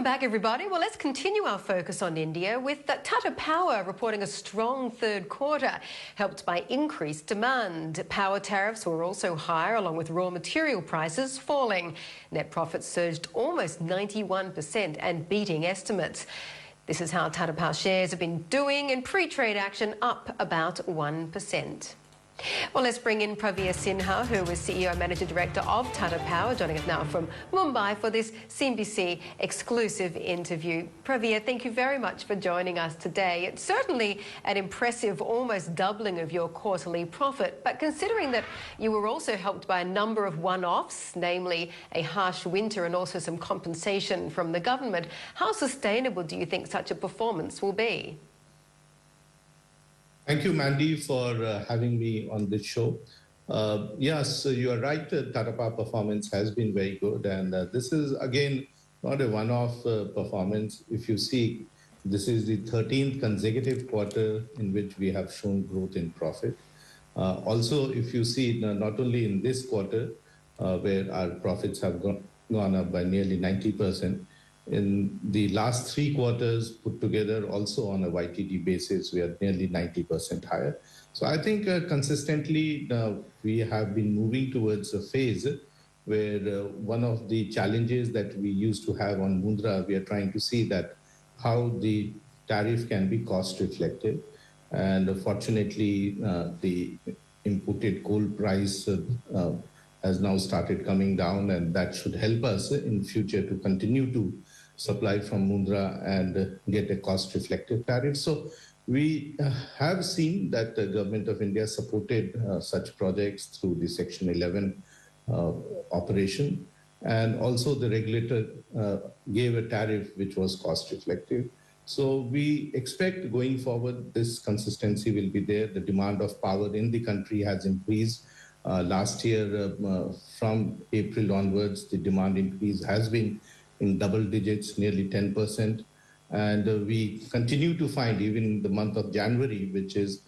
Welcome back, everybody. Well, let's continue our focus on India with Tata Power reporting a strong third quarter, helped by increased demand. Power tariffs were also higher, along with raw material prices falling. Net profits surged almost 91% and beating estimates. This is how Tata Power shares have been doing, in pre-trade action up about 1%. Well, let's bring in Praveer Sinha, who is CEO and Managing Director of Tata Power, joining us now from Mumbai for this CNBC exclusive interview. Praveer, thank you very much for joining us today. It's certainly an impressive almost doubling of your quarterly profit, but considering that you were also helped by a number of one-offs, namely a harsh winter and also some compensation from the government, how sustainable do you think such a performance will be? Thank you, Mandy, for having me on this show. Yes, you are right. Tata Power performance has been very good. And this is, again, not a one-off performance. If you see, this is the 13th consecutive quarter in which we have shown growth in profit. Also, if you see, not only in this quarter, where our profits have gone up by nearly 90%, in the last 3 quarters put together, also on a YTD basis, we are nearly 90% higher. So I think consistently we have been moving towards a phase where one of the challenges that we used to have on Mundra, we are trying to see that how the tariff can be cost reflective. And fortunately, the imported coal price has now started coming down, and that should help us in future to continue to supply from Mundra and get a cost-reflective tariff. So we have seen that the Government of India supported such projects through the Section 11 operation, and also the regulator gave a tariff which was cost-reflective. So we expect going forward this consistency will be there. The demand of power in the country has increased. Last year, from April onwards, the demand increase has been in double digits, nearly 10%. And we continue to find, even in the month of January, which is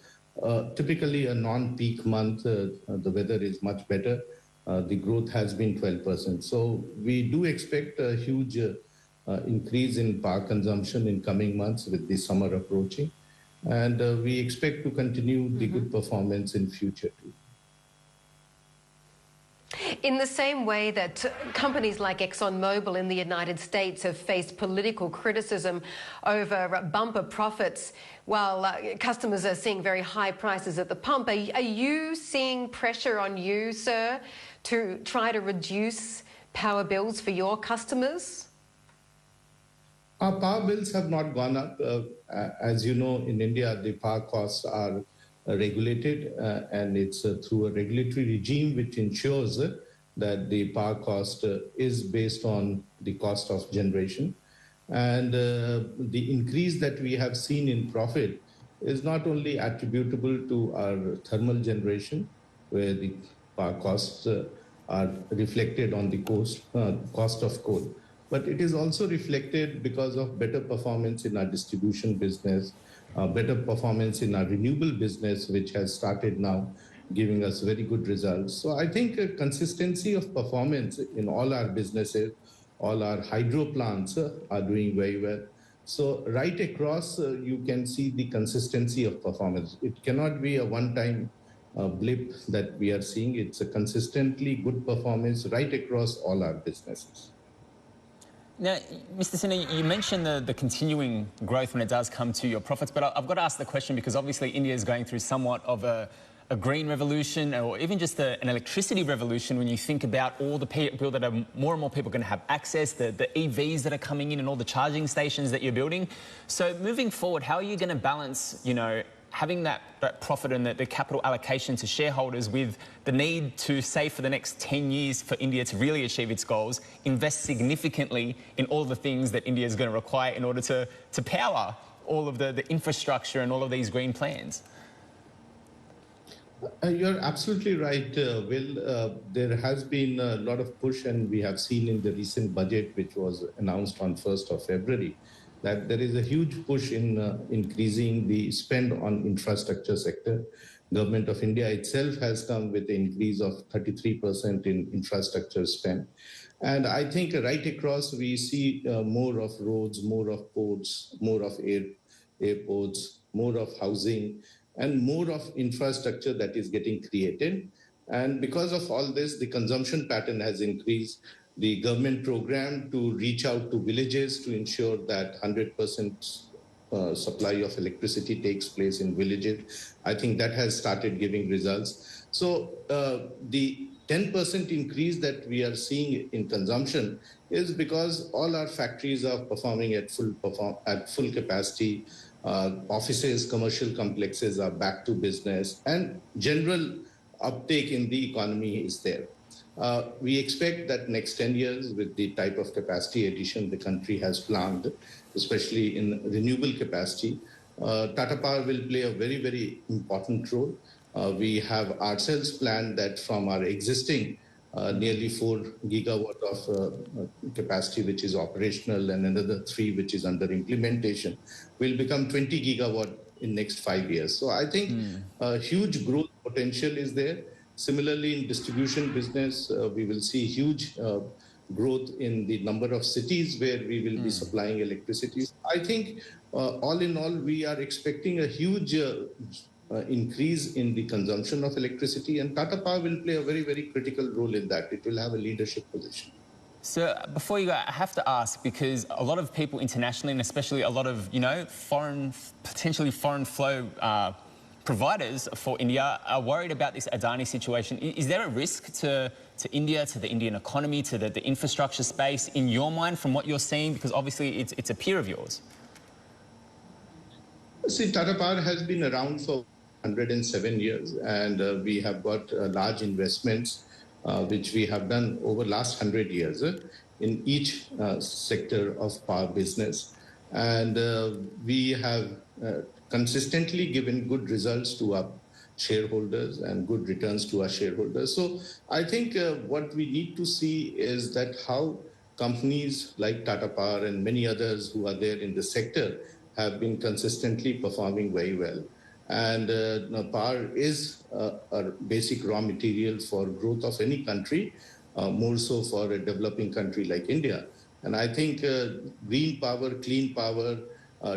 typically a non-peak month, the weather is much better. The growth has been 12%. So we do expect a huge increase in power consumption in coming months with the summer approaching. And we expect to continue the good performance in future too. In the same way that companies like ExxonMobil in the United States have faced political criticism over bumper profits, while customers are seeing very high prices at the pump, are you seeing pressure on you, sir, to try to reduce power bills for your customers? Our power bills have not gone up. As you know, in India, the power costs are regulated, and it's through a regulatory regime which ensures that the power cost is based on the cost of generation. And the increase that we have seen in profit is not only attributable to our thermal generation, where the power costs are reflected on the cost of coal, but it is also reflected because of better performance in our distribution business, better performance in our renewable business, which has started now giving us very good results. So I think a consistency of performance in all our businesses, all our hydro plants are doing very well. So right across, you can see the consistency of performance. It cannot be a one-time blip that we are seeing. It's a consistently good performance right across all our businesses. Now, Mr. Sinha, you mentioned the continuing growth when it does come to your profits, but I've got to ask the question because obviously India is going through somewhat of a green revolution, or even just an electricity revolution when you think about all the people that are more and more people going to have access, the EVs that are coming in and all the charging stations that you're building. So moving forward, how are you going to balance, you know, having that profit and the capital allocation to shareholders with the need to save for the next 10 years for India to really achieve its goals, invest significantly in all the things that India is going to require in order to power all of the infrastructure and all of these green plans? You're absolutely right, Will. There has been a lot of push, and we have seen in the recent budget, which was announced on 1st of February, that there is a huge push in increasing the spend on infrastructure sector. Government of India itself has come with an increase of 33% in infrastructure spend. And I think right across we see more of roads, more of ports, more of airports, more of housing, and more of infrastructure that is getting created. And because of all this, the consumption pattern has increased. The government program to reach out to villages to ensure that 100% supply of electricity takes place in villages, I think that has started giving results. So the 10% increase that we are seeing in consumption is because all our factories are performing at full capacity. Offices, commercial complexes are back to business, and general uptake in the economy is there. We expect that next 10 years, with the type of capacity addition the country has planned, especially in renewable capacity, Tata Power will play a very, very important role. We have ourselves planned that from our existing nearly 4 gigawatt of capacity, which is operational, and another 3, which is under implementation, will become 20 gigawatt in next 5 years. So I think a huge growth potential is there. Similarly, in distribution business, we will see huge growth in the number of cities where we will be supplying electricity. I think all in all, we are expecting a huge increase in the consumption of electricity, and Tata Power will play a very, very critical role in that. It will have a leadership position. So before you go, I have to ask, because a lot of people internationally, and especially a lot of, potentially foreign flow providers for India are worried about this Adani situation. Is there a risk to India, to the Indian economy, to the infrastructure space in your mind from what you're seeing? Because obviously it's a peer of yours. See, Tata Power has been around for 107 years, and we have got large investments which we have done over last 100 years in each sector of power business. And we have consistently given good results to our shareholders and good returns to our shareholders. So I think what we need to see is that how companies like Tata Power and many others who are there in the sector have been consistently performing very well. And power is a basic raw material for growth of any country, more so for a developing country like India. And I think green power, clean power,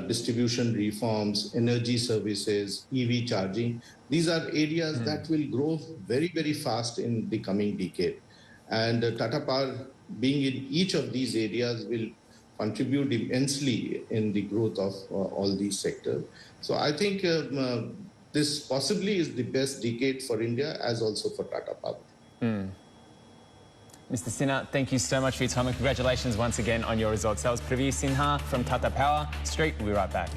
distribution reforms, energy services, EV charging, these are areas that will grow very, very fast in the coming decade. And Tata Power, being in each of these areas, will contribute immensely in the growth of all these sectors. So I think this possibly is the best decade for India as also for Tata Power. Mr. Sinha, thank you so much for your time and congratulations once again on your results. That was Praveer Sinha from Tata Power. Street, we'll be right back.